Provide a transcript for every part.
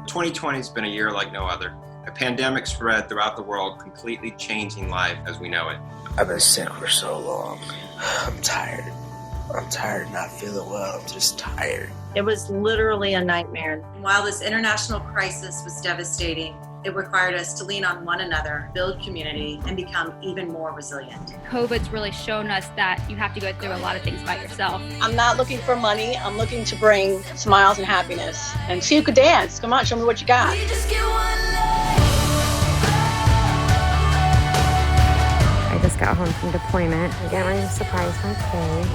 2020 has been a year like no other. A pandemic spread throughout the world, completely changing life as we know it. I've been sick for so long. I'm tired. I'm tired, not feeling well. I'm just tired. It was literally a nightmare. While this international crisis was devastating, it required us to lean on one another, build community, and become even more resilient. COVID's really shown us that you have to go through a lot of things by yourself. I'm not looking for money. I'm looking to bring smiles and happiness. And see who could dance. Come on, show me what you got. I just got home from deployment. I'm getting ready to surprise my kids.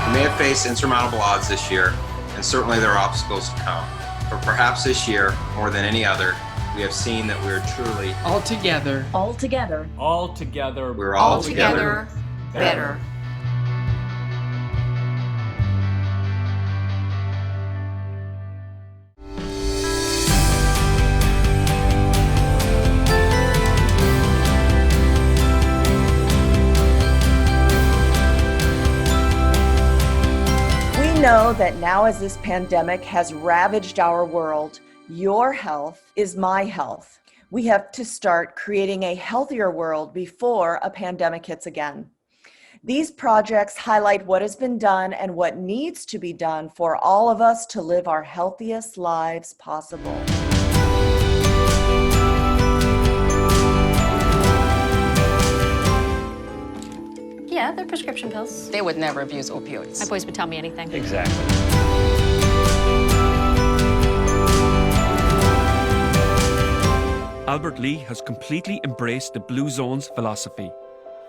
We may have faced insurmountable odds this year, and certainly there are obstacles to come. But perhaps this year, more than any other, we have seen that we are truly all together. All together. All together. We're all together better. We know that now as this pandemic has ravaged our world, your health is my health. We have to start creating a healthier world before a pandemic hits again. These projects highlight what has been done and what needs to be done for all of us to live our healthiest lives possible. Yeah, they're prescription pills. They would never abuse opioids. My boys would tell me anything. Exactly. Albert Lee has completely embraced the Blue Zone's philosophy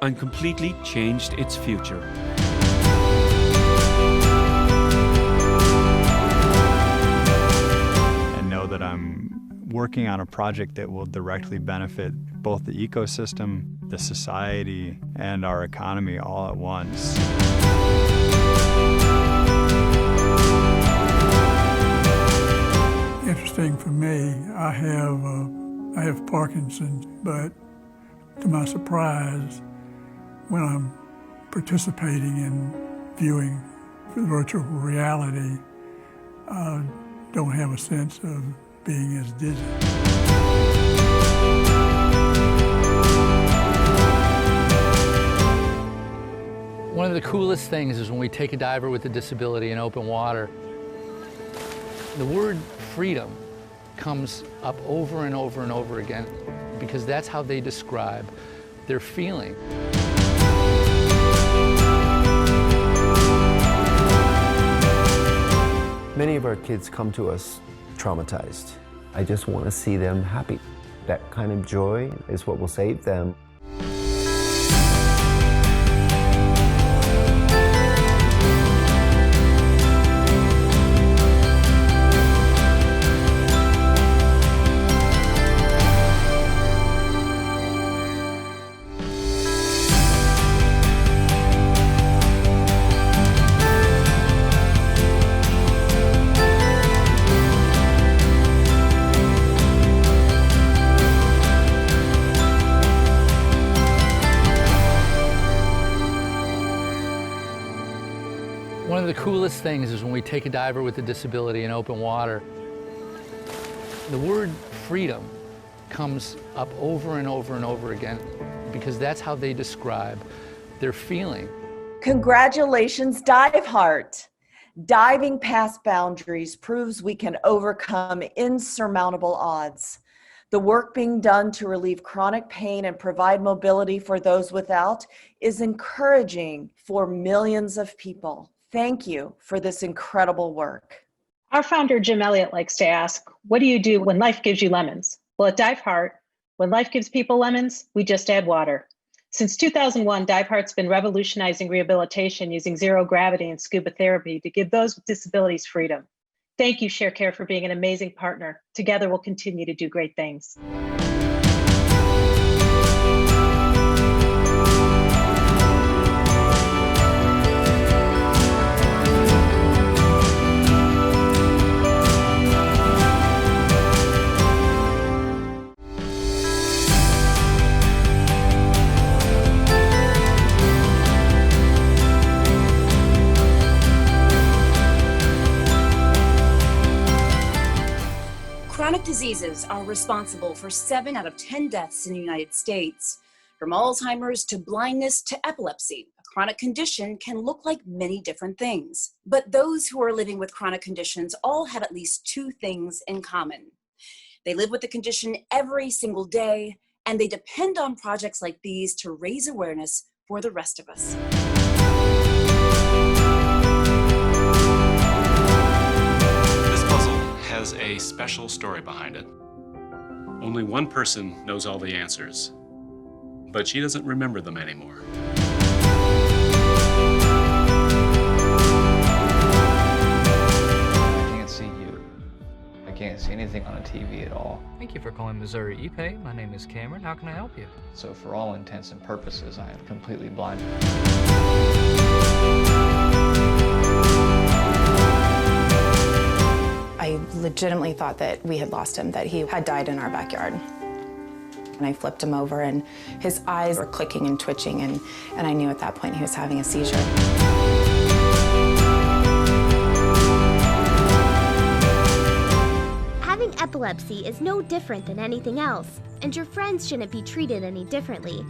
and completely changed its future. And know that I'm working on a project that will directly benefit both the ecosystem, the society, and our economy all at once. Interesting for me, I have Parkinson's, but to my surprise, when I'm participating in viewing virtual reality, I don't have a sense of being as dizzy. One of the coolest things is when we take a diver with a disability in open water, the word freedom comes up over and over and over again because that's how they describe their feeling. Many of our kids come to us traumatized. I just want to see them happy. That kind of joy is what will save them. One of the coolest things is when we take a diver with a disability in open water, the word freedom comes up over and over and over again because that's how they describe their feeling. Congratulations, Dive Heart! Diving past boundaries proves we can overcome insurmountable odds. The work being done to relieve chronic pain and provide mobility for those without is encouraging for millions of people. Thank you for this incredible work. Our founder, Jim Elliott, likes to ask, what do you do when life gives you lemons? Well, at Dive Heart, when life gives people lemons, we just add water. Since 2001, Dive Heart's been revolutionizing rehabilitation using zero gravity and scuba therapy to give those with disabilities freedom. Thank you, Sharecare, for being an amazing partner. Together, we'll continue to do great things. diseases are responsible for 7 out of 10 deaths in the United States. From Alzheimer's to blindness to epilepsy, a chronic condition can look like many different things. But those who are living with chronic conditions all have at least 2 things in common. They live with the condition every single day, and they depend on projects like these to raise awareness for the rest of us. This puzzle has a special story behind it. Only one person knows all the answers, but she doesn't remember them anymore. I can't see you. I can't see anything on a TV at all. Thank you for calling Missouri ePay. My name is Cameron. How can I help you? So for all intents and purposes, I am completely blind. I legitimately thought that we had lost him, that he had died in our backyard. And I flipped him over and his eyes were clicking and twitching, and I knew at that point he was having a seizure. Having epilepsy is no different than anything else, and your friends shouldn't be treated any differently.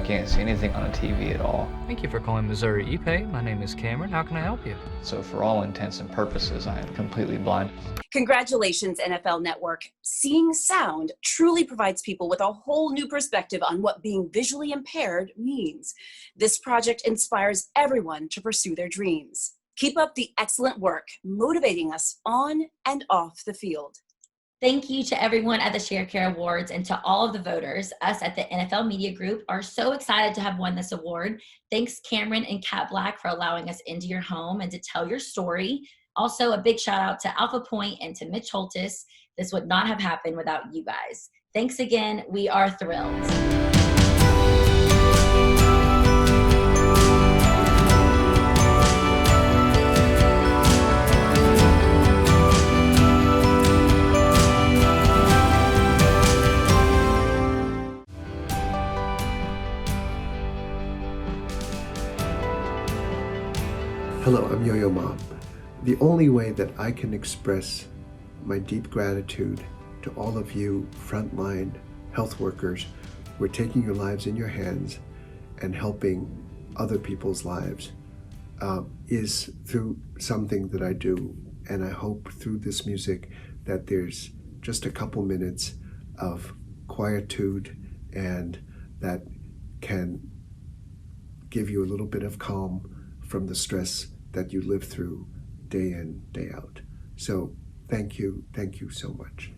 Can't see anything on a TV at all. Thank you for calling Missouri ePay. My name is Cameron. How can I help you? So for all intents and purposes, I am completely blind. Congratulations, NFL Network. Seeing sound truly provides people with a whole new perspective on what being visually impaired means. This project inspires everyone to pursue their dreams. Keep up the excellent work, motivating us on and off the field. Thank you to everyone at the Sharecare Awards and to all of the voters. Us at the NFL Media Group are so excited to have won this award. Thanks, Cameron and Kat Black, for allowing us into your home and to tell your story. Also, a big shout out to Alpha Point and to Mitch Holtis. This would not have happened without you guys. Thanks again. We are thrilled. Hello, I'm Yo-Yo Mom. The only way that I can express my deep gratitude to all of you frontline health workers who are taking your lives in your hands and helping other people's lives is through something that I do. And I hope through this music that there's just a couple minutes of quietude and that can give you a little bit of calm from the stress that you live through day in, day out. So thank you so much.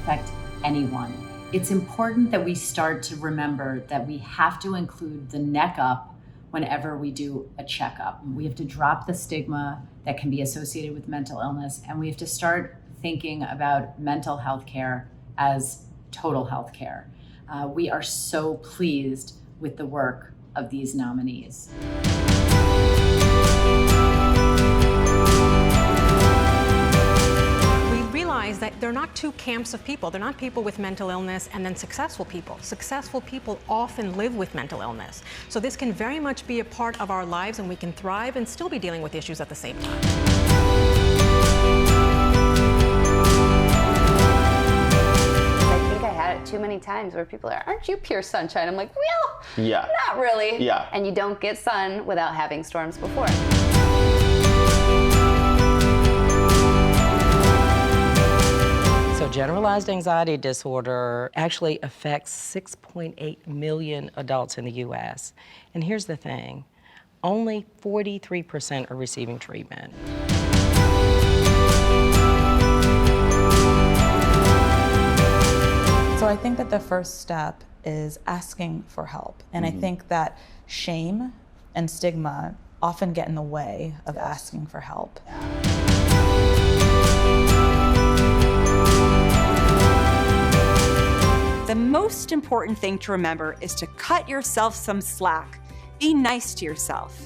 affect anyone. It's important that we start to remember that we have to include the neck up whenever we do a checkup. We have to drop the stigma that can be associated with mental illness, and we have to start thinking about mental health care as total health care. We are so pleased with the work of these nominees. That they're not two camps of people. They're not people with mental illness and then successful people. Successful people often live with mental illness. So this can very much be a part of our lives, and we can thrive and still be dealing with issues at the same time. I think I had it too many times where people are, aren't you pure sunshine? I'm like, well, yeah, not really. Yeah. And you don't get sun without having storms before. So generalized anxiety disorder actually affects 6.8 million adults in the US. And here's the thing, only 43% are receiving treatment. So I think that the first step is asking for help. And I think that shame and stigma often get in the way of asking for help. The most important thing to remember is to cut yourself some slack. Be nice to yourself.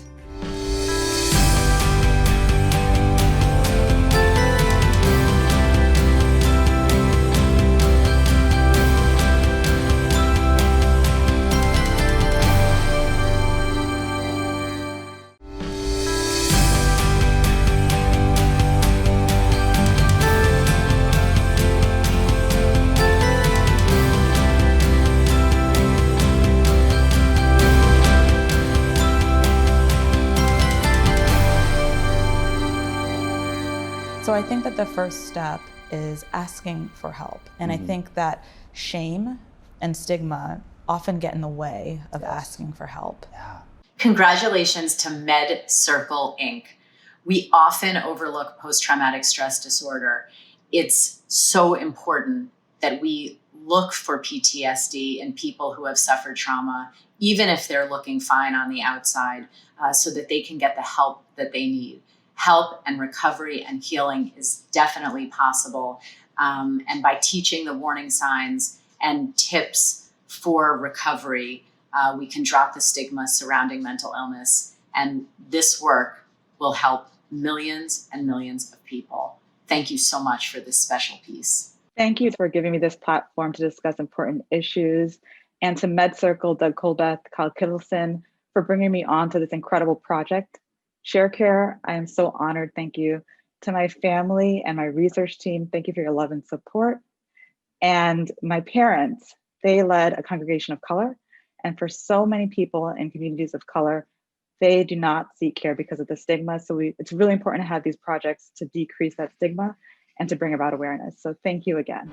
So I think that the first step is asking for help. And I think that shame and stigma often get in the way of asking for help. Congratulations to Med Circle Inc. We often overlook post-traumatic stress disorder. It's so important that we look for PTSD in people who have suffered trauma, even if they're looking fine on the outside, so that they can get the help that they need. Help and recovery and healing is definitely possible. And by teaching the warning signs and tips for recovery, we can drop the stigma surrounding mental illness. And this work will help millions and millions of people. Thank you so much for this special piece. Thank you for giving me this platform to discuss important issues, and to MedCircle, Doug Colbeth, Kyle Kittleson, for bringing me on to this incredible project. Sharecare, I am so honored, thank you. To my family and my research team, thank you for your love and support. And my parents, they led a congregation of color. And for so many people in communities of color, they do not seek care because of the stigma. So it's really important to have these projects to decrease that stigma and to bring about awareness. So thank you again.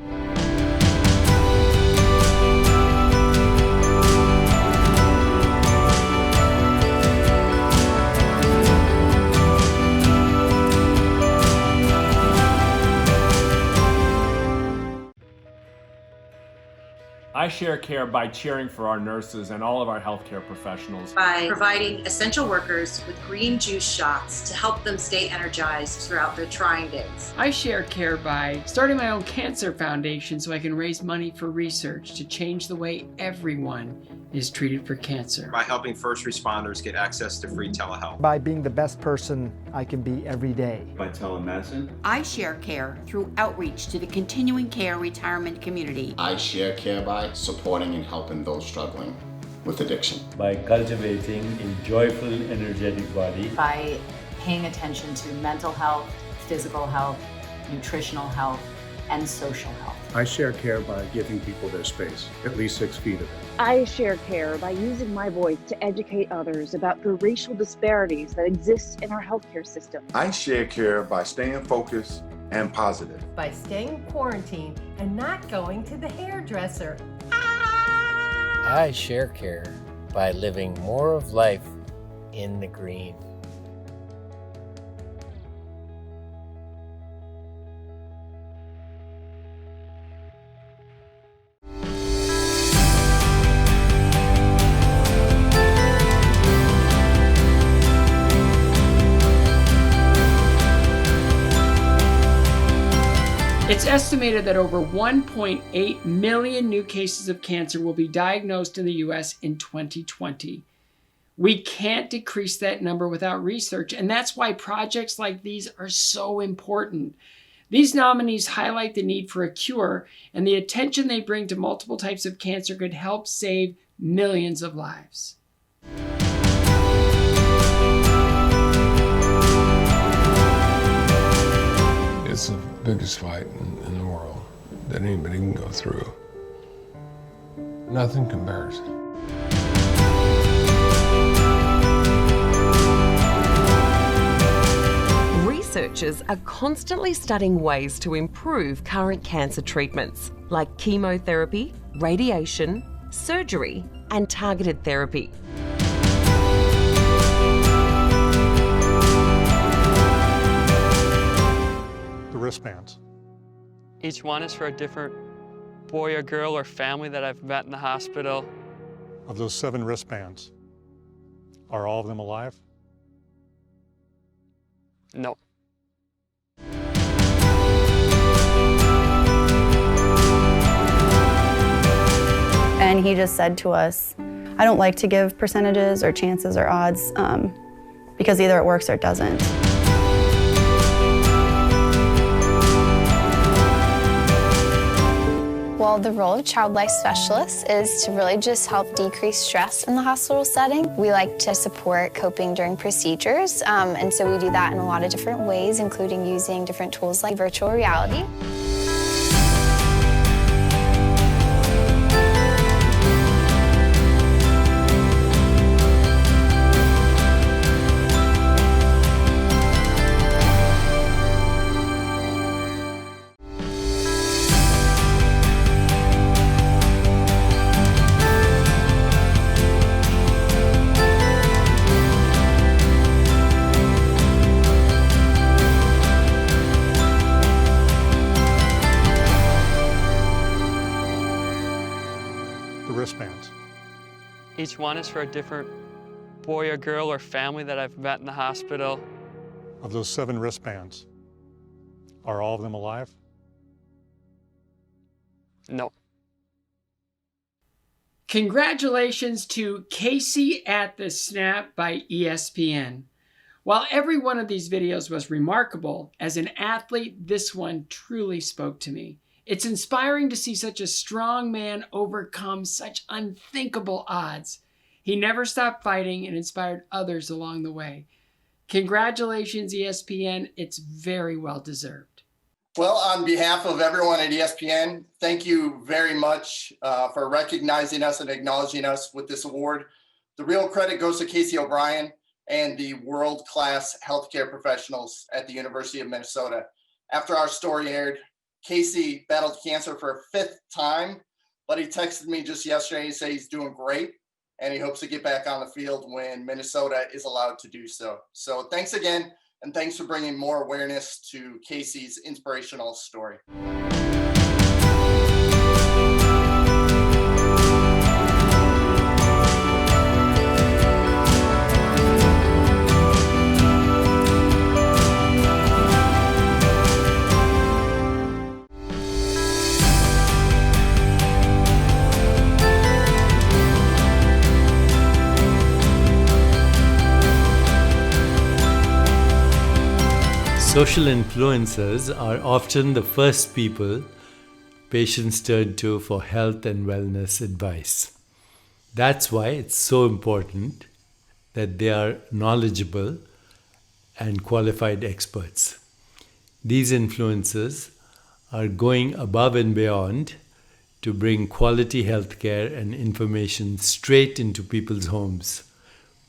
I share care by cheering for our nurses and all of our healthcare professionals. By providing essential workers with green juice shots to help them stay energized throughout their trying days. I share care by starting my own cancer foundation so I can raise money for research to change the way everyone is treated for cancer. By helping first responders get access to free telehealth. By being the best person I can be every day. By telemedicine. I share care through outreach to the continuing care retirement community. I share care by supporting and helping those struggling with addiction. By cultivating a joyful, energetic body. By paying attention to mental health, physical health, nutritional health, and social health. I share care by giving people their space, at least 6 feet of it. I share care by using my voice to educate others about the racial disparities that exist in our healthcare system. I share care by staying focused and positive. By staying quarantined and not going to the hairdresser. I share care by living more of life in the green. It's estimated that over 1.8 million new cases of cancer will be diagnosed in the US in 2020. We can't decrease that number without research, and that's why projects like these are so important. These nominees highlight the need for a cure, and the attention they bring to multiple types of cancer could help save millions of lives. It's the biggest fight in the world that anybody can go through. Nothing compares. Researchers are constantly studying ways to improve current cancer treatments, like chemotherapy, radiation, surgery, and targeted therapy. The wristbands. Each one is for a different boy or girl or family that I've met in the hospital. Of those 7 wristbands, are all of them alive? No. And he just said to us, I don't like to give percentages or chances or odds because either it works or it doesn't. Well, the role of child life specialists is to really just help decrease stress in the hospital setting. We like to support coping during procedures, and so we do that in a lot of different ways, including using different tools like virtual reality. Wristbands. Each one is for a different boy or girl or family that I've met in the hospital. Of those 7 wristbands, are all of them alive? No. Congratulations to Casey at the Snap by ESPN. While every one of these videos was remarkable, as an athlete, this one truly spoke to me. It's inspiring to see such a strong man overcome such unthinkable odds. He never stopped fighting and inspired others along the way. Congratulations, ESPN. It's very well deserved. Well, on behalf of everyone at ESPN, thank you very much for recognizing us and acknowledging us with this award. The real credit goes to Casey O'Brien and the world-class healthcare professionals at the University of Minnesota. After our story aired, Casey battled cancer for a 5th time, but he texted me just yesterday to say he's doing great and he hopes to get back on the field when Minnesota is allowed to do so. So thanks again, and thanks for bringing more awareness to Casey's inspirational story. Social influencers are often the first people patients turn to for health and wellness advice. That's why it's so important that they are knowledgeable and qualified experts. These influencers are going above and beyond to bring quality healthcare and information straight into people's homes.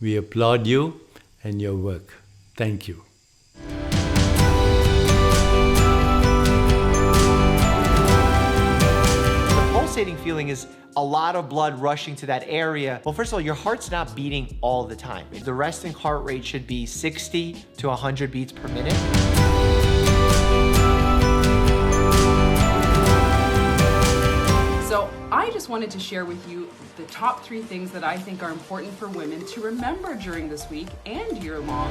We applaud you and your work. Thank you. Pulsating feeling is a lot of blood rushing to that area. Well, first of all, your heart's not beating all the time. The resting heart rate should be 60 to 100 beats per minute. So I just wanted to share with you the top 3 things that I think are important for women to remember during this week and year long.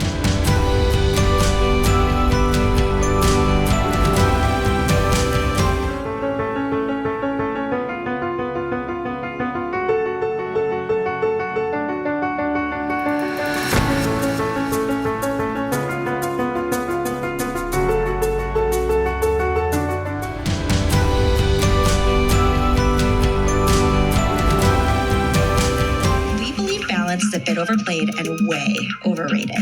overrated.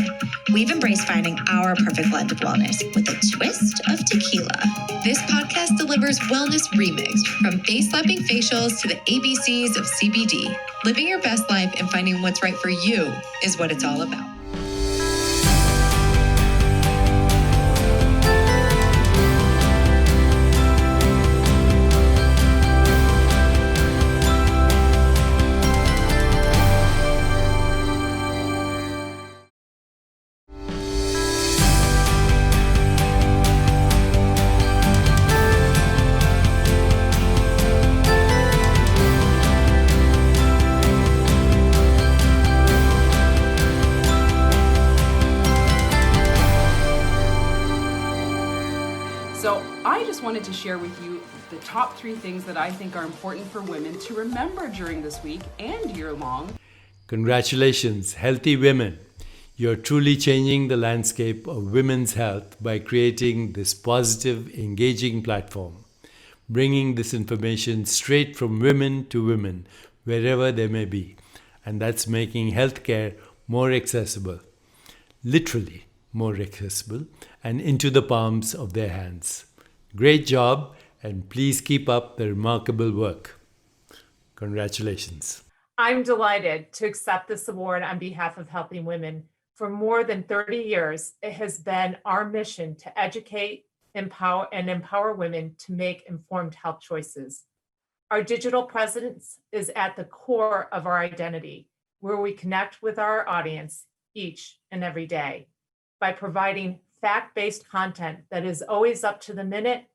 We've embraced finding our perfect blend of wellness with a twist of tequila. This podcast delivers wellness remixed from face-slapping facials to the ABCs of CBD. Living your best life and finding what's right for you is what it's all about. So I just wanted to share with you the top 3 things that I think are important for women to remember during this week and year long. Congratulations, healthy women. You're truly changing the landscape of women's health by creating this positive, engaging platform, bringing this information straight from women to women, wherever they may be. And that's making healthcare more accessible, literally more accessible, and into the palms of their hands. Great job, and please keep up the remarkable work. Congratulations. I'm delighted to accept this award on behalf of Helping Women. For more than 30 years, it has been our mission to educate, empower women to make informed health choices. Our digital presence is at the core of our identity, where we connect with our audience each and every day by providing fact-based content that is always up to the minute,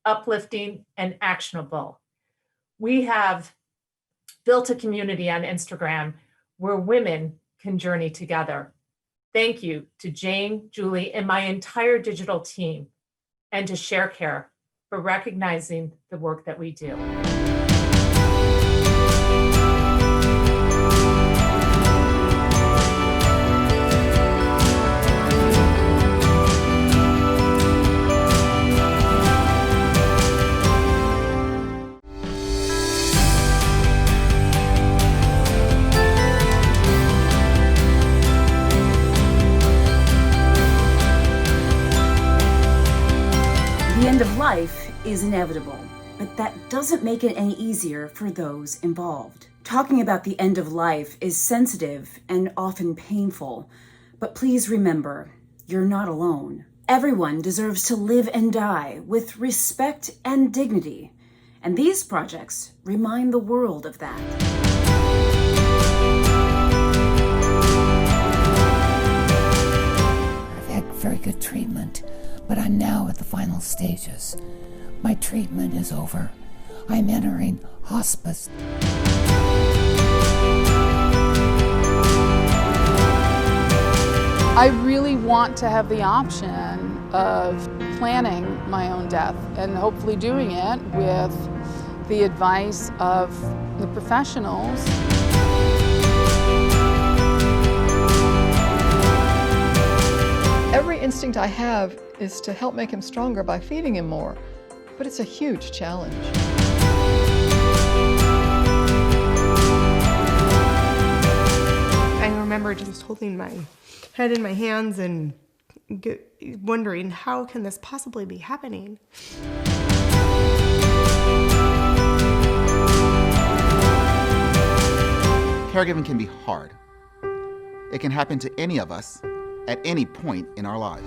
uplifting, and actionable. We have built a community on Instagram where women can journey together. Thank you to Jane, Julie, and my entire digital team, and to Sharecare for recognizing the work that we do. The end of life is inevitable, but that doesn't make it any easier for those involved. Talking about the end of life is sensitive and often painful, but please remember, you're not alone. Everyone deserves to live and die with respect and dignity, and these projects remind the world of that. I've had very good treatment, but I'm now at the final stages. My treatment is over. I'm entering hospice. I really want to have the option of planning my own death and hopefully doing it with the advice of the professionals. Every instinct I have is to help make him stronger by feeding him more, but it's a huge challenge. I remember just holding my head in my hands and wondering, how can this possibly be happening? Caregiving can be hard. It can happen to any of us at any point in our lives.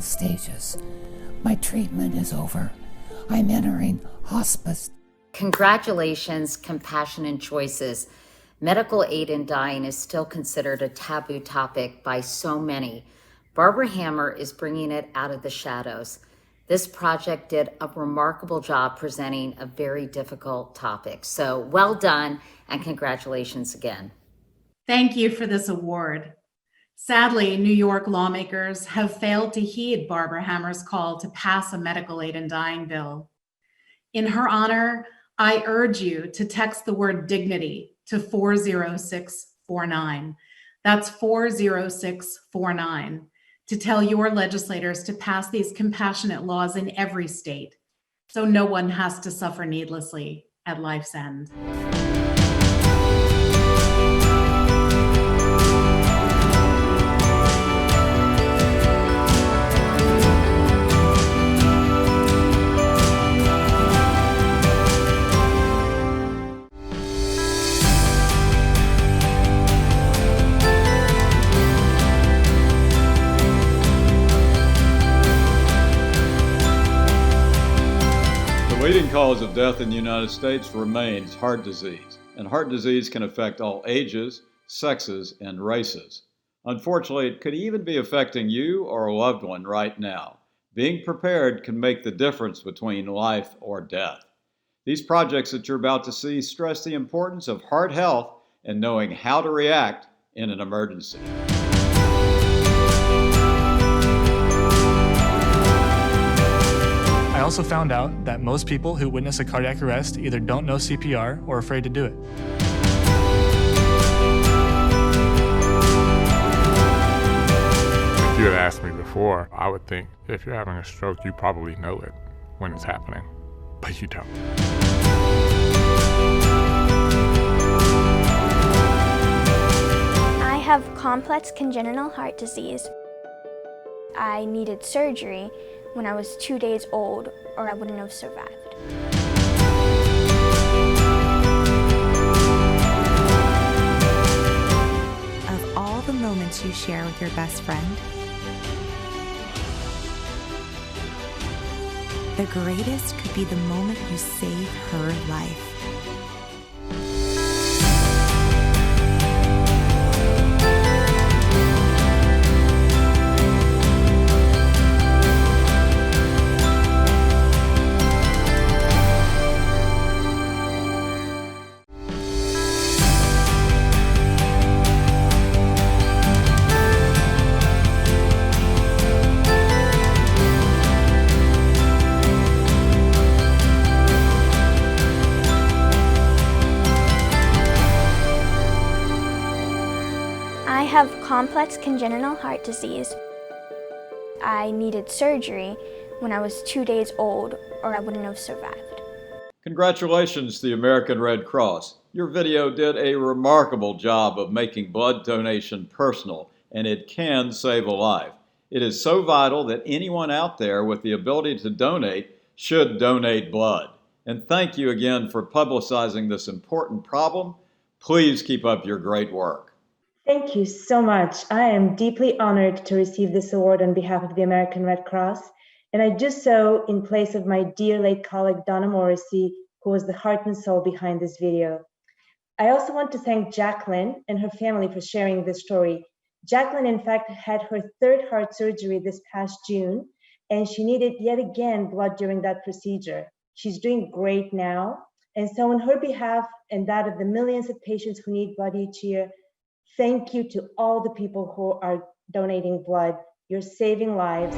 Stages. My treatment is over. I'm entering hospice. Congratulations, Compassion and Choices. Medical aid in dying is still considered a taboo topic by so many. Barbara Hammer is bringing it out of the shadows. This project did a remarkable job presenting a very difficult topic. So well done and congratulations again. Thank you for this award. Sadly, New York lawmakers have failed to heed Barbara Hammer's call to pass a medical aid in dying bill. In her honor, I urge you to text the word dignity to 40649. That's 40649 to tell your legislators to pass these compassionate laws in every state so no one has to suffer needlessly at life's end. The leading cause of death in the United States remains heart disease, and heart disease can affect all ages, sexes, and races. Unfortunately, it could even be affecting you or a loved one right now. Being prepared can make the difference between life or death. These projects that you're about to see stress the importance of heart health and knowing how to react in an emergency. I also found out that most people who witness a cardiac arrest either don't know CPR or are afraid to do it. If you had asked me before, I would think if you're having a stroke, you probably know it when it's happening, but you don't. I have complex congenital heart disease. I needed surgery when I was 2 days old, or I wouldn't have survived. Of all the moments you share with your best friend, the greatest could be the moment you save her life. I have complex congenital heart disease. I needed surgery when I was 2 days old, or I wouldn't have survived. Congratulations to the American Red Cross. Your video did a remarkable job of making blood donation personal, and it can save a life. It is so vital that anyone out there with the ability to donate should donate blood. And thank you again for publicizing this important problem. Please keep up your great work. Thank you so much. I am deeply honored to receive this award on behalf of the American Red Cross, and I do so in place of my dear late colleague Donna Morrissey, who was the heart and soul behind this video. I also want to thank Jacqueline and her family for sharing this story. Jacqueline, in fact, had her third heart surgery this past June, and she needed yet again blood during that procedure. She's doing great now, and so on her behalf and that of the millions of patients who need blood each year, thank you to all the people who are donating blood. You're saving lives.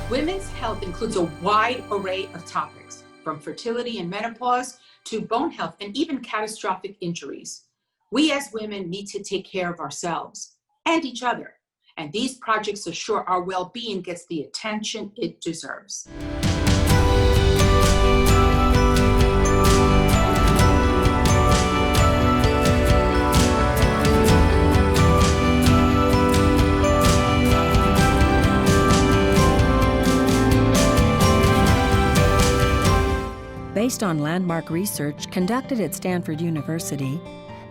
Women's health includes a wide array of topics, from fertility and menopause to bone health and even catastrophic injuries. We as women need to take care of ourselves and each other, and these projects assure our well-being gets the attention it deserves. Based on landmark research conducted at Stanford University,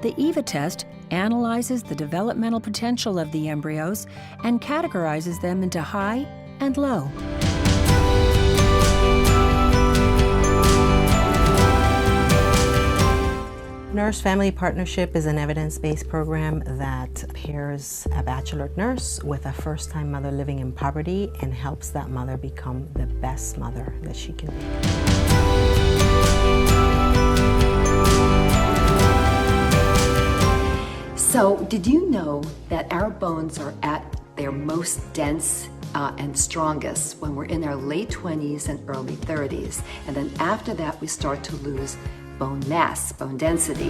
the EVA test analyzes the developmental potential of the embryos and categorizes them into high and low. Nurse-family partnership is an evidence-based program that pairs a bachelor nurse with a first-time mother living in poverty and helps that mother become the best mother that she can be. So, did you know that our bones are at their most dense and strongest when we're in our late 20s and early 30s? And then after that, we start to lose bone mass, bone density.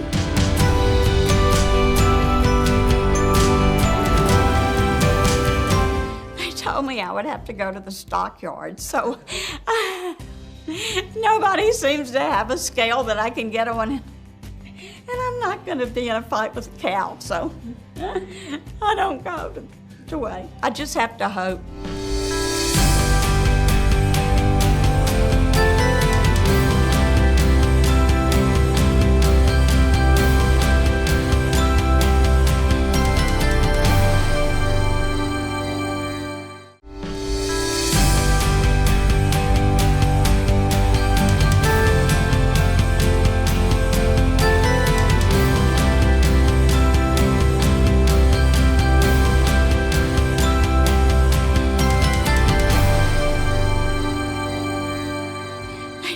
They told me I would have to go to the stockyard, so nobody seems to have a scale that I can get on. And I'm not going to be in a fight with a cow, so I don't go to weigh. I just have to hope.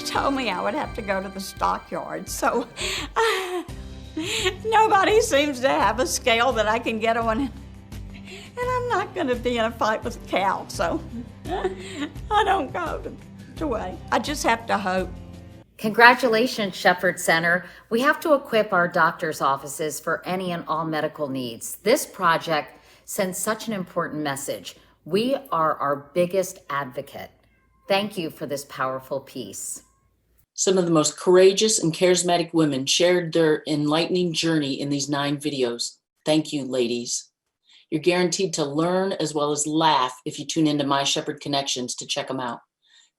Told me I would have to go to the stockyard, so nobody seems to have a scale that I can get on. And I'm not going to be in a fight with a cow, so I don't go to weigh. I just have to hope. Congratulations, Shepherd Center. We have to equip our doctors' offices for any and all medical needs. This project sends such an important message. We are our biggest advocate. Thank you for this powerful piece. Some of the most courageous and charismatic women shared their enlightening journey in these 9 videos. Thank you, ladies. You're guaranteed to learn as well as laugh if you tune into My Shepherd Connections to check them out.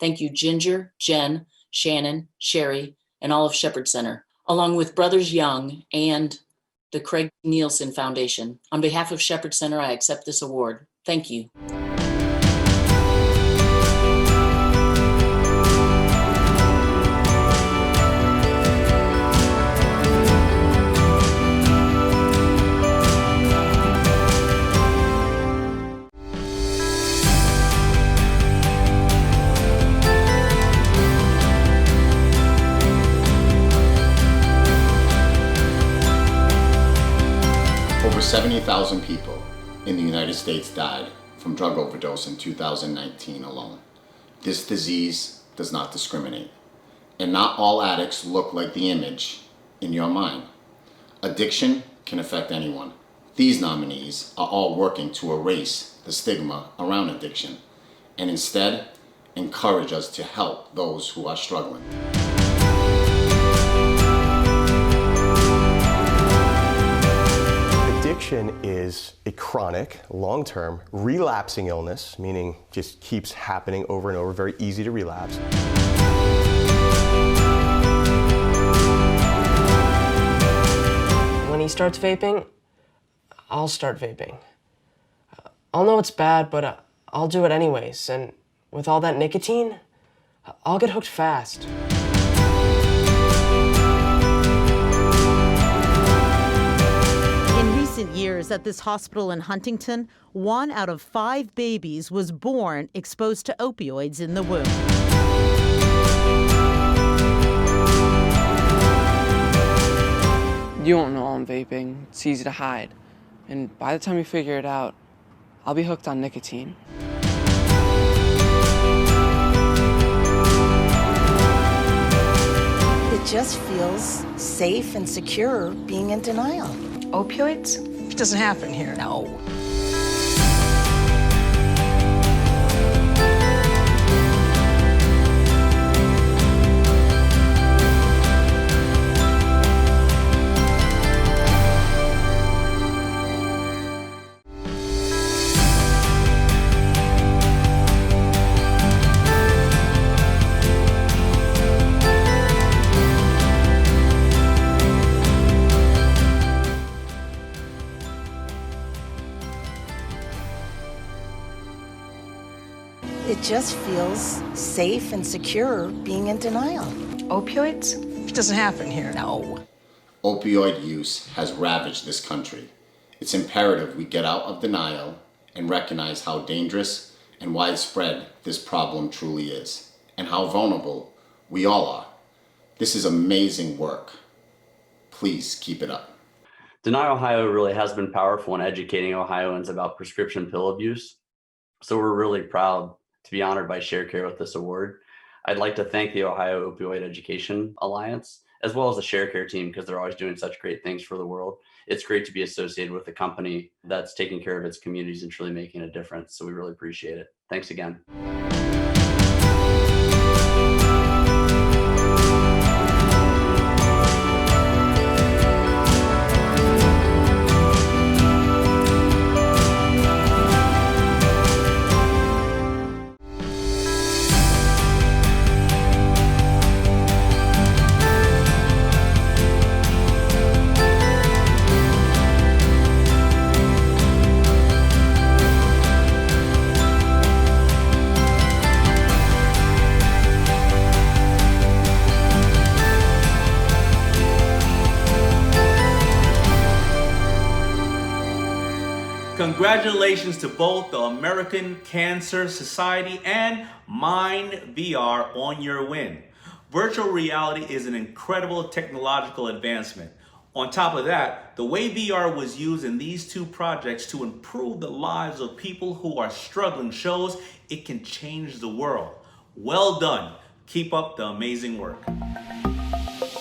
Thank you, Ginger, Jen, Shannon, Sherry, and all of Shepherd Center, along with Brothers Young and the Craig Nielsen Foundation. On behalf of Shepherd Center, I accept this award. Thank you. Over 70,000 people in the United States died from drug overdose in 2019 alone. This disease does not discriminate, and not all addicts look like the image in your mind. Addiction can affect anyone. These nominees are all working to erase the stigma around addiction and instead encourage us to help those who are struggling. Addiction is a chronic, long-term, relapsing illness, meaning just keeps happening over and over, very easy to relapse. When he starts vaping, I'll start vaping. I'll know it's bad, but I'll do it anyways, and with all that nicotine, I'll get hooked fast. In recent years at this hospital in Huntington, 1 out of 5 babies was born exposed to opioids in the womb. You won't know I'm vaping. It's easy to hide. And by the time you figure it out, I'll be hooked on nicotine. It just feels safe and secure being in denial. Opioids? It doesn't happen here. No. It just feels safe and secure being in denial. Opioids? It doesn't happen here. No. Opioid use has ravaged this country. It's imperative we get out of denial and recognize how dangerous and widespread this problem truly is, and how vulnerable we all are. This is amazing work. Please keep it up. Deny Ohio really has been powerful in educating Ohioans about prescription pill abuse. So we're really proud to be honored by Sharecare with this award. I'd like to thank the Ohio Opioid Education Alliance, as well as the Sharecare team, because they're always doing such great things for the world. It's great to be associated with a company that's taking care of its communities and truly making a difference. So we really appreciate it. Thanks again. Congratulations to both the American Cancer Society and Mind VR on your win. Virtual reality is an incredible technological advancement. On top of that, the way VR was used in these two projects to improve the lives of people who are struggling shows it can change the world. Well done. Keep up the amazing work.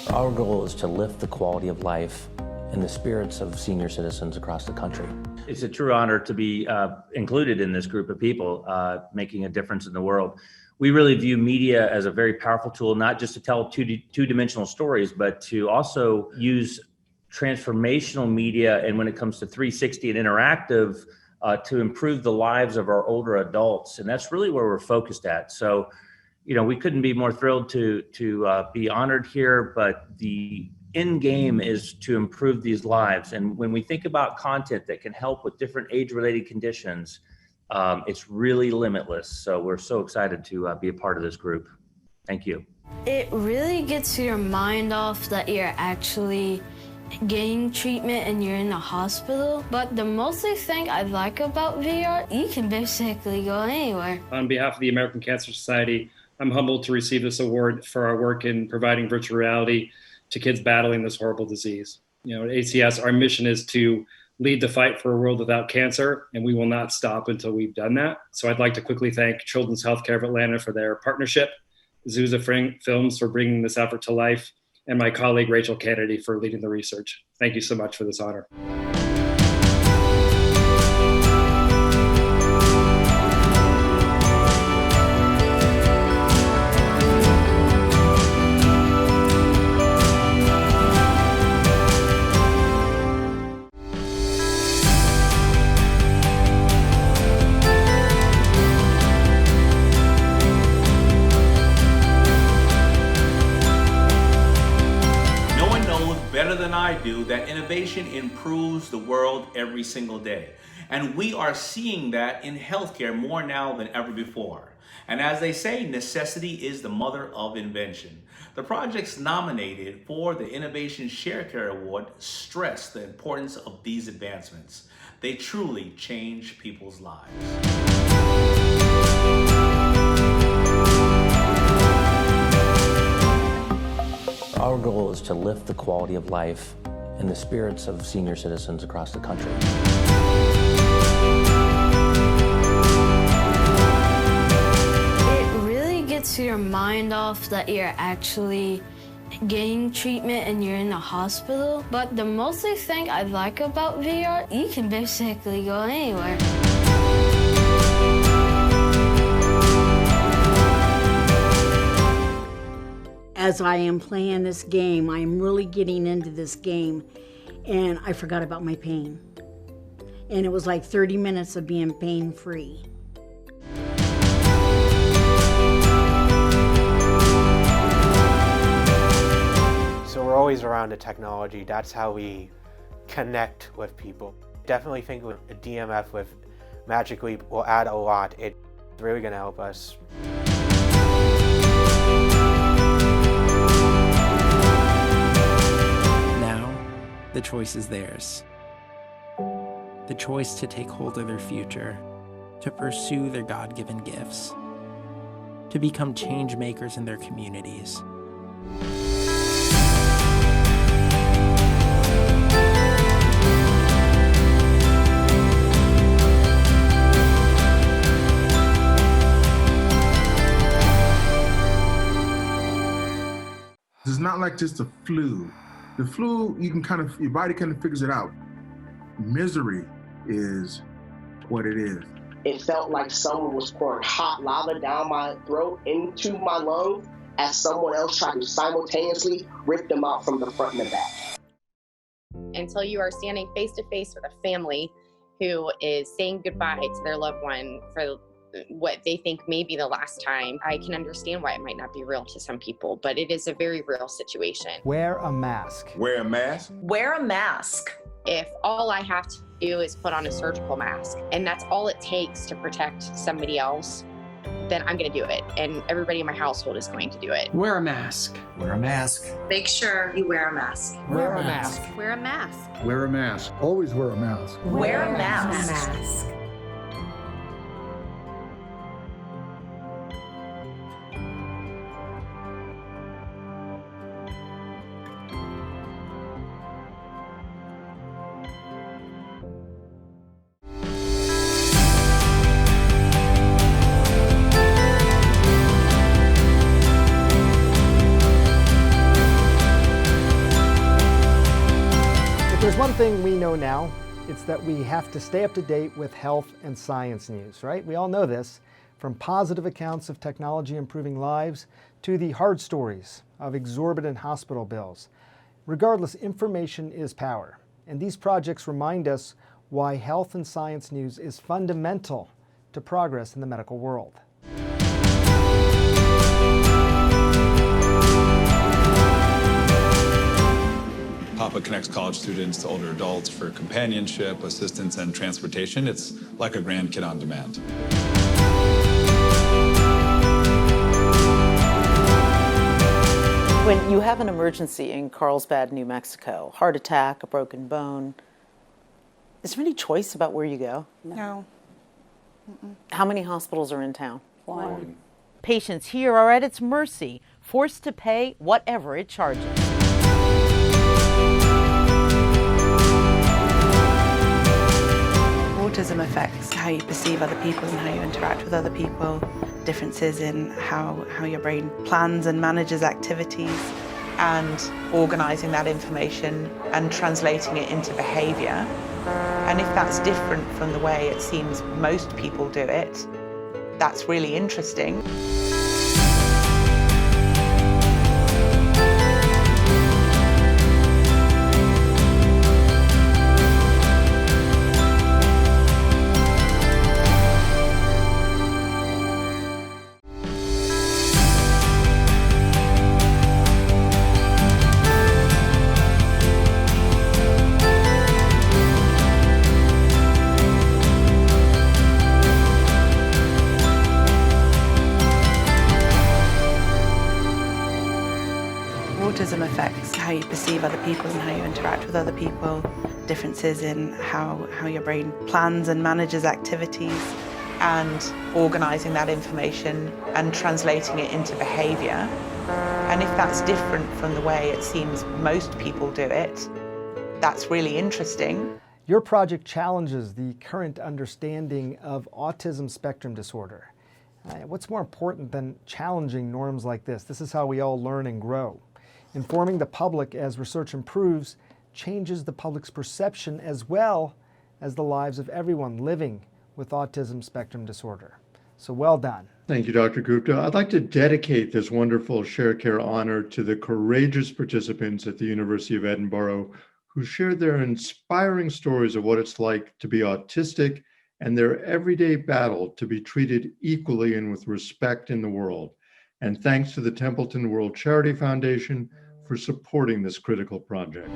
Our goal is to lift the quality of life and the spirits of senior citizens across the country. It's a true honor to be included in this group of people making a difference in the world. We really view media as a very powerful tool, not just to tell two-dimensional stories, but to also use transformational media, and when it comes to 360 and interactive, to improve the lives of our older adults. And that's really where we're focused at. So, you know, we couldn't be more thrilled to be honored here, but the end game is to improve these lives. And when we think about content that can help with different age-related conditions, it's really limitless. So we're so excited to be a part of this group. Thank you. It really gets your mind off that you're actually getting treatment and you're in a hospital. But the mostly thing I like about VR, you can basically go anywhere. On behalf of the American Cancer Society, I'm humbled to receive this award for our work in providing virtual reality to kids battling this horrible disease. You know, at ACS, our mission is to lead the fight for a world without cancer, and we will not stop until we've done that. So I'd like to quickly thank Children's Healthcare of Atlanta for their partnership, Zusa Films for bringing this effort to life, and my colleague Rachel Kennedy for leading the research. Thank you so much for this honor. Better than I do, that innovation improves the world every single day. And we are seeing that in healthcare more now than ever before. And as they say, necessity is the mother of invention. The projects nominated for the Innovation Sharecare Award stress the importance of these advancements. They truly change people's lives. Our goal is to lift the quality of life and the spirits of senior citizens across the country. It really gets your mind off that you're actually getting treatment and you're in a hospital. But the mostly thing I like about VR, you can basically go anywhere. As I am playing this game, I am really getting into this game, and I forgot about my pain. And it was like 30 minutes of being pain-free. So we're always around the technology. That's how we connect with people. Definitely think a DMF with Magic Leap will add a lot. It really going to help us. Now, the choice is theirs. The choice to take hold of their future, to pursue their God-given gifts, to become change makers in their communities. It's not like just a flu. The flu, your body kind of figures it out. Misery is what it is. It felt like someone was pouring hot lava down my throat into my lungs as someone else tried to simultaneously rip them out from the front and the back. Until you are standing face to face with a family who is saying goodbye to their loved one for what they think may be the last time, I can understand why it might not be real to some people, but it is a very real situation. Wear a mask. Wear a mask? Wear a mask. If all I have to do is put on a surgical mask, and that's all it takes to protect somebody else, then I'm going to do it. And everybody in my household is going to do it. Wear a mask. Wear a mask. Make sure you wear a mask. Wear a mask. Wear a mask. Wear a mask. Always wear a mask. Wear a mask. There's one thing we know now, it's that we have to stay up to date with health and science news, right? We all know this, from positive accounts of technology improving lives to the hard stories of exorbitant hospital bills. Regardless, information is power, and these projects remind us why health and science news is fundamental to progress in the medical world. Papa connects college students to older adults for companionship, assistance, and transportation. It's like a grandkid on demand. When you have an emergency in Carlsbad, New Mexico, heart attack, a broken bone, is there any choice about where you go? No. How many hospitals are in town? One. Patients here are at its mercy, forced to pay whatever it charges. Autism affects how you perceive other people and how you interact with other people, differences in how your brain plans and manages activities, and organising that information and translating it into behaviour. And if that's different from the way it seems most people do it, that's really interesting. Autism affects how you perceive other people and how you interact with other people, differences in how your brain plans and manages activities, and organising that information and translating it into behaviour. And if that's different from the way it seems most people do it, that's really interesting. Your project challenges the current understanding of autism spectrum disorder. What's more important than challenging norms like this? This is how we all learn and grow. Informing the public as research improves changes the public's perception as well as the lives of everyone living with autism spectrum disorder. So well done. Thank you, Dr. Gupta. I'd like to dedicate this wonderful Sharecare honor to the courageous participants at the University of Edinburgh who shared their inspiring stories of what it's like to be autistic and their everyday battle to be treated equally and with respect in the world. And thanks to the Templeton World Charity Foundation for supporting this critical project.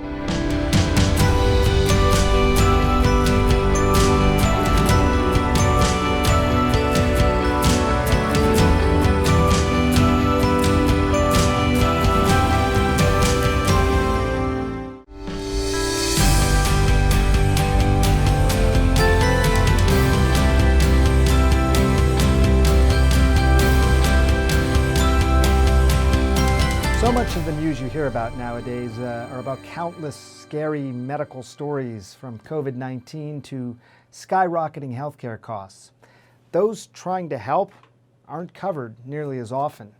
news you hear about nowadays are about countless scary medical stories, from COVID-19 to skyrocketing healthcare costs. Those trying to help aren't covered nearly as often,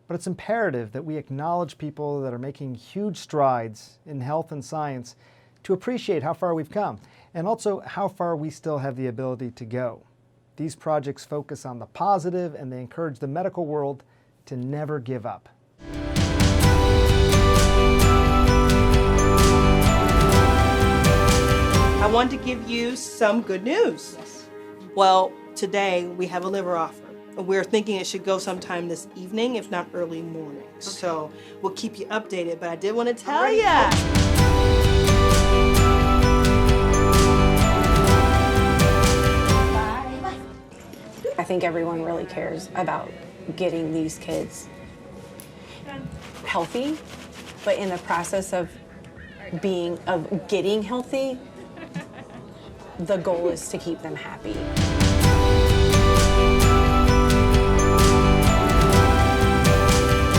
but it's imperative that we acknowledge people that are making huge strides in health and science to appreciate how far we've come, and also how far we still have the ability to go. These projects focus on the positive, and they encourage the medical world to never give up. I want to give you some good news. Yes. Well, today we have a liver offer. We're thinking it should go sometime this evening, if not early morning. Okay. So we'll keep you updated, but I did want to tell you. I think everyone really cares about getting these kids healthy, but in the process of getting healthy, the goal is to keep them happy. When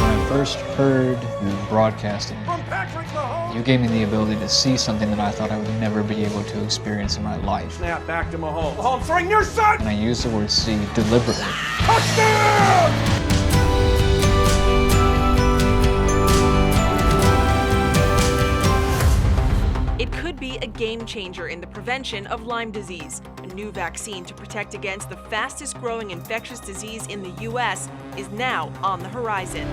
I first heard you broadcasting, you gave me the ability to see something that I thought I would never be able to experience in my life. Snap back to Mahomes. Mahomes throwing near side! And I used the word see deliberately. Touchdown! It could be a game changer in the prevention of Lyme disease. A new vaccine to protect against the fastest growing infectious disease in the U.S. is now on the horizon.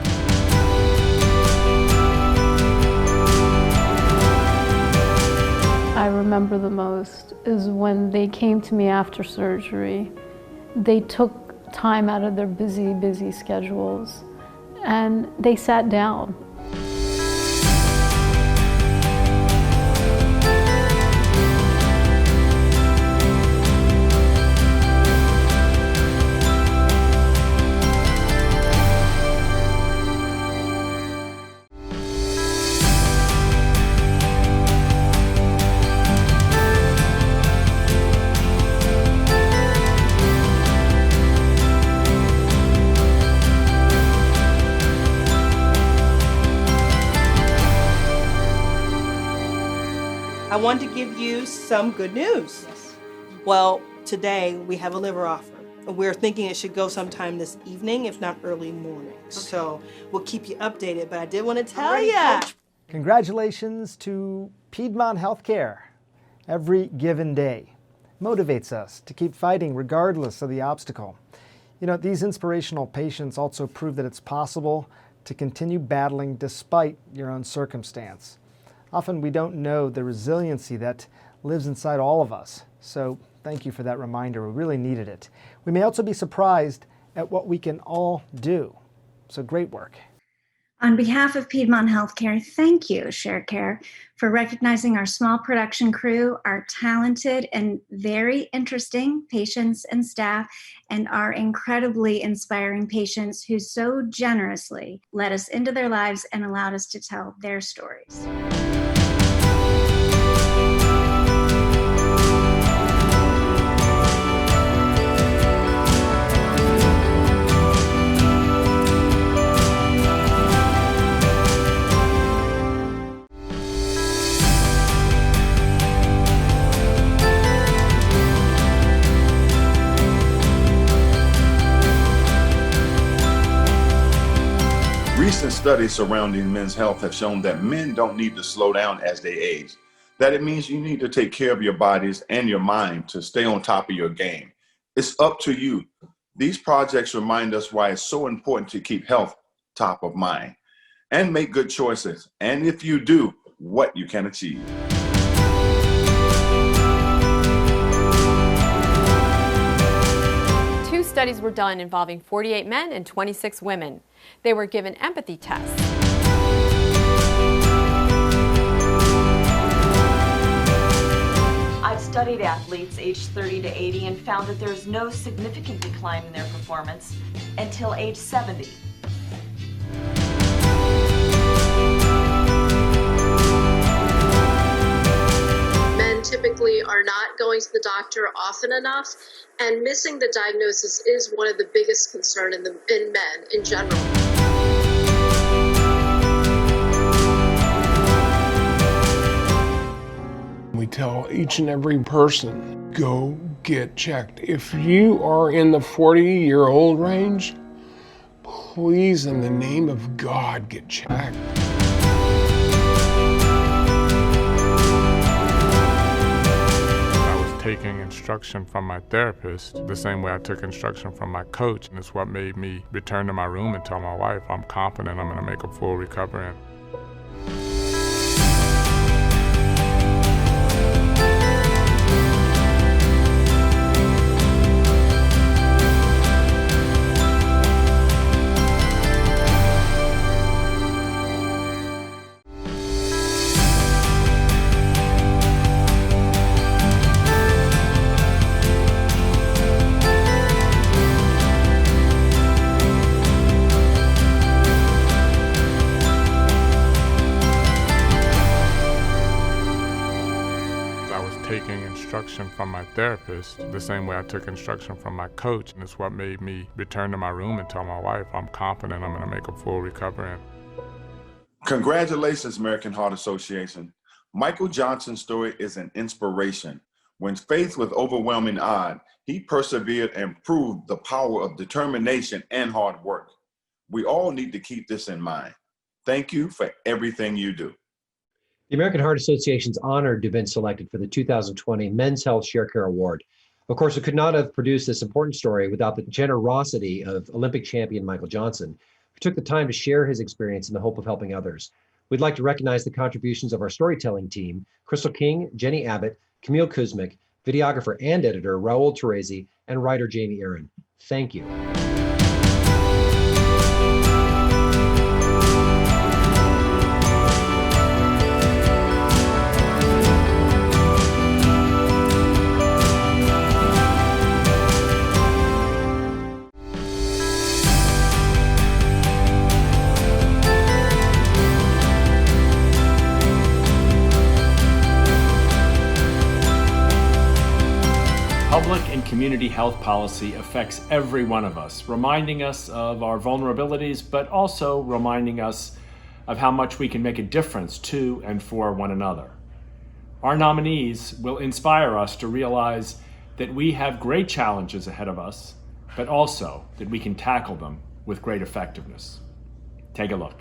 I remember the most is when they came to me after surgery. They took time out of their busy schedules and they sat down. I want to give you some good news. Yes. Well, today we have a liver offer. We're thinking it should go sometime this evening, if not early morning. Okay. So we'll keep you updated, but I did want to tell you. Congratulations to Piedmont Healthcare. Every given day motivates us to keep fighting regardless of the obstacle. You know, these inspirational patients also prove that it's possible to continue battling despite your own circumstance. Often we don't know the resiliency that lives inside all of us. So thank you for that reminder. We really needed it. We may also be surprised at what we can all do. So great work. On behalf of Piedmont Healthcare, thank you, Sharecare, for recognizing our small production crew, our talented and very interesting patients and staff, and our incredibly inspiring patients who so generously let us into their lives and allowed us to tell their stories. Recent studies surrounding men's health have shown that men don't need to slow down as they age. That it means you need to take care of your bodies and your mind to stay on top of your game. It's up to you. These projects remind us why it's so important to keep health top of mind and make good choices. And if you do, what you can achieve. Two studies were done involving 48 men and 26 women. They were given empathy tests. I've studied athletes aged 30 to 80 and found that there is no significant decline in their performance until age 70. Men typically are not going to the doctor often enough, and missing the diagnosis is one of the biggest concerns in men in general. tell each and every person, go get checked. If you are in the 40-year-old range, please, in the name of God, get checked. Taking instruction from my therapist the same way I took instruction from my coach, and it's what made me return to my room and tell my wife I'm confident I'm going to make a full recovery. Taking instruction from my therapist the same way I took instruction from my coach, and it's what made me return to my room and tell my wife I'm confident I'm going to make a full recovery. Congratulations, American Heart Association. Michael Johnson's story is an inspiration. When faced with overwhelming odds, he persevered and proved the power of determination and hard work. We all need to keep this in mind. Thank you for everything you do. The American Heart Association is honored to have been selected for the 2020 Men's Health Sharecare Award. Of course, we could not have produced this important story without the generosity of Olympic champion Michael Johnson, who took the time to share his experience in the hope of helping others. We'd like to recognize the contributions of our storytelling team, Crystal King, Jenny Abbott, Camille Kuzmic, videographer and editor Raul Terezi, and writer Jamie Aaron. Thank you. Public and community health policy affects every one of us, reminding us of our vulnerabilities, but also reminding us of how much we can make a difference to and for one another. Our nominees will inspire us to realize that we have great challenges ahead of us, but also that we can tackle them with great effectiveness. Take a look.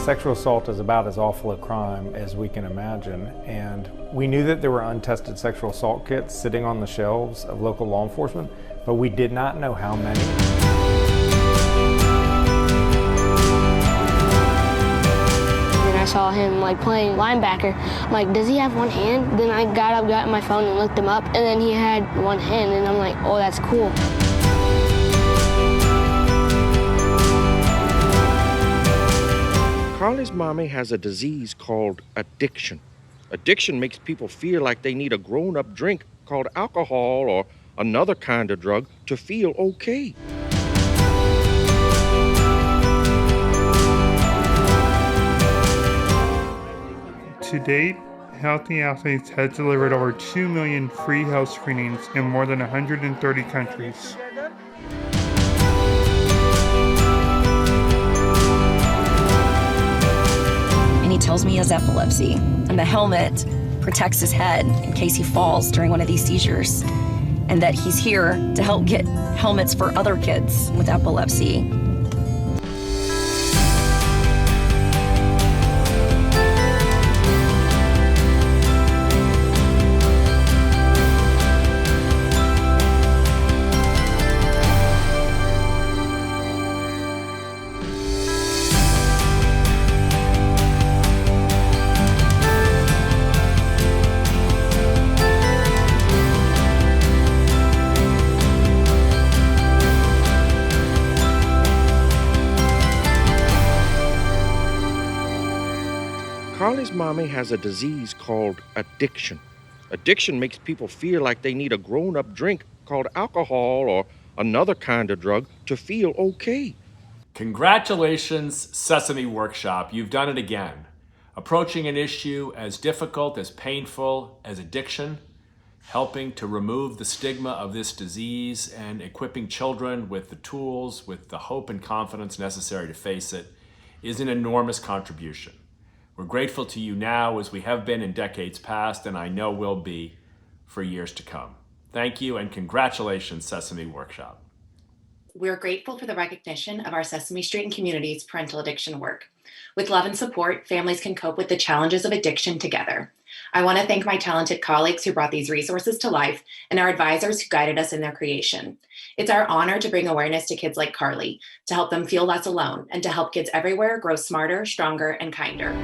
Sexual assault is about as awful a crime as we can imagine, and we knew that there were untested sexual assault kits sitting on the shelves of local law enforcement, but we did not know how many. Then I saw him playing linebacker. I'm like, does he have one hand? Then I got my phone and looked him up, and then he had one hand, and I'm like, oh, that's cool. Carly's mommy has a disease called addiction. Addiction makes people feel like they need a grown-up drink called alcohol or another kind of drug to feel okay. To date, Healthy Athletes has delivered over 2 million free health screenings in more than 130 countries. And he tells me he has epilepsy, and the helmet protects his head in case he falls during one of these seizures, and that he's here to help get helmets for other kids with epilepsy. Carly's mommy has a disease called addiction. Addiction makes people feel like they need a grown-up drink called alcohol or another kind of drug to feel okay. Congratulations, Sesame Workshop. You've done it again. Approaching an issue as difficult, as painful as addiction, helping to remove the stigma of this disease and equipping children with the tools, with the hope and confidence necessary to face it is an enormous contribution. We're grateful to you now as we have been in decades past, and I know will be for years to come. Thank you and congratulations, Sesame Workshop. We're grateful for the recognition of our Sesame Street and Community's parental addiction work. With love and support, families can cope with the challenges of addiction together. I want to thank my talented colleagues who brought these resources to life and our advisors who guided us in their creation. It's our honor to bring awareness to kids like Carly, to help them feel less alone, and to help kids everywhere grow smarter, stronger, and kinder.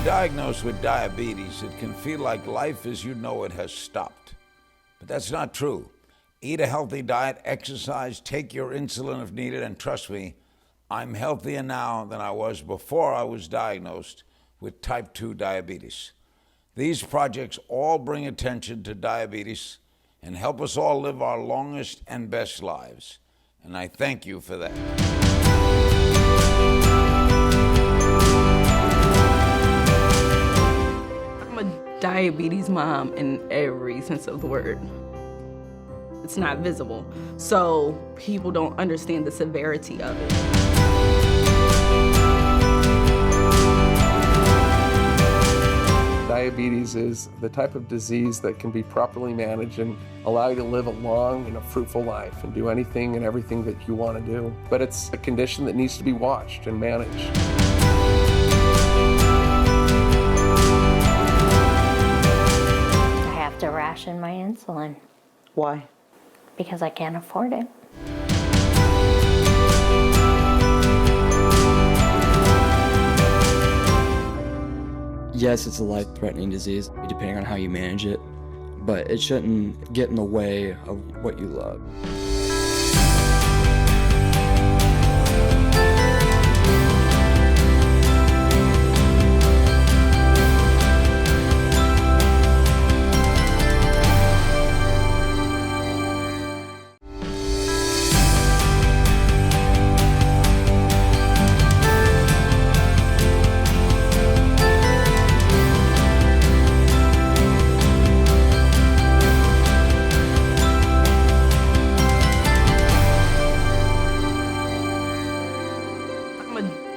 Diagnosed with diabetes, it can feel like life as you know it has stopped. But that's not true. Eat a healthy diet, exercise, take your insulin if needed, and trust me, I'm healthier now than I was before I was diagnosed with type 2 diabetes. These projects all bring attention to diabetes and help us all live our longest and best lives. And I thank you for that. Diabetes mom in every sense of the word. It's not visible, so people don't understand the severity of it. Diabetes is the type of disease that can be properly managed and allow you to live a long and a fruitful life and do anything and everything that you want to do. But it's a condition that needs to be watched and managed. To ration my insulin. Why? Because I can't afford it. Yes, it's a life-threatening disease, depending on how you manage it, but it shouldn't get in the way of what you love.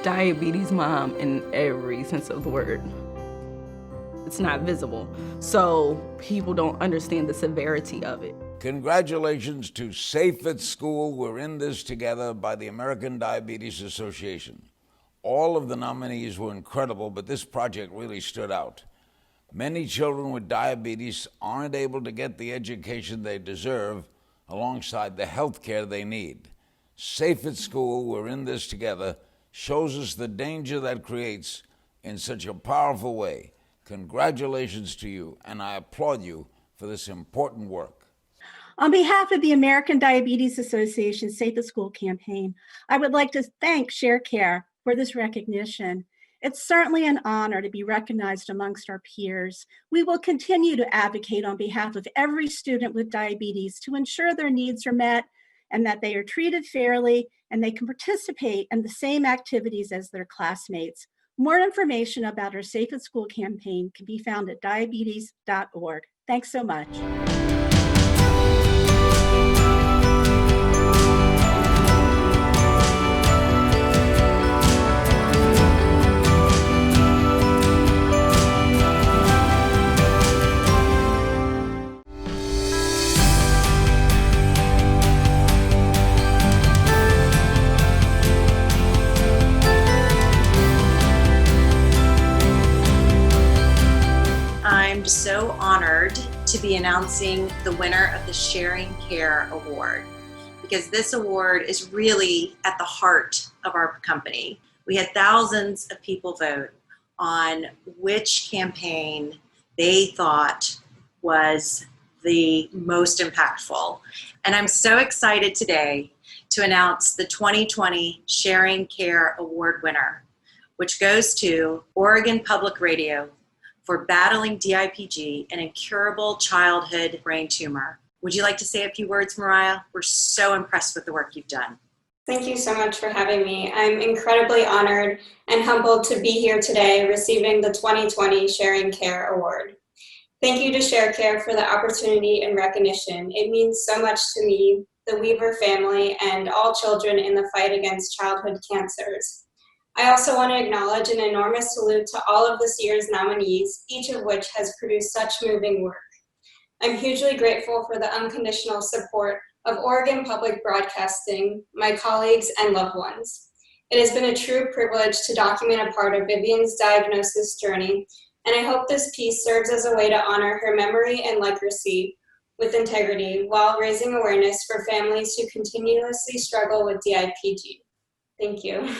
Diabetes mom in every sense of the word. It's not visible, so people don't understand the severity of it. Congratulations to Safe at School, We're in This Together by the American Diabetes Association. All of the nominees were incredible, but this project really stood out. Many children with diabetes aren't able to get the education they deserve alongside the health care they need. Safe at School, We're in This Together shows us the danger that creates in such a powerful way. Congratulations to you, and I applaud you for this important work. On behalf of the American Diabetes Association Safe at School campaign, I would like to thank Sharecare for this recognition. It's certainly an honor to be recognized amongst our peers. We will continue to advocate on behalf of every student with diabetes to ensure their needs are met and that they are treated fairly and they can participate in the same activities as their classmates. More information about our Safe at School campaign can be found at diabetes.org. Thanks so much. I'm so honored to be announcing the winner of the Sharecare Award, because this award is really at the heart of our company. We had thousands of people vote on which campaign they thought was the most impactful. And I'm so excited today to announce the 2020 Sharecare Award winner, which goes to Oregon Public Radio for battling DIPG, an incurable childhood brain tumor. Would you like to say a few words, Mariah? We're so impressed with the work you've done. Thank you so much for having me. I'm incredibly honored and humbled to be here today receiving the 2020 Sharecare Award. Thank you to Sharecare for the opportunity and recognition. It means so much to me, the Weaver family, and all children in the fight against childhood cancers. I also want to acknowledge an enormous salute to all of this year's nominees, each of which has produced such moving work. I'm hugely grateful for the unconditional support of Oregon Public Broadcasting, my colleagues, and loved ones. It has been a true privilege to document a part of Vivian's diagnosis journey, and I hope this piece serves as a way to honor her memory and legacy with integrity while raising awareness for families who continuously struggle with DIPG. Thank you.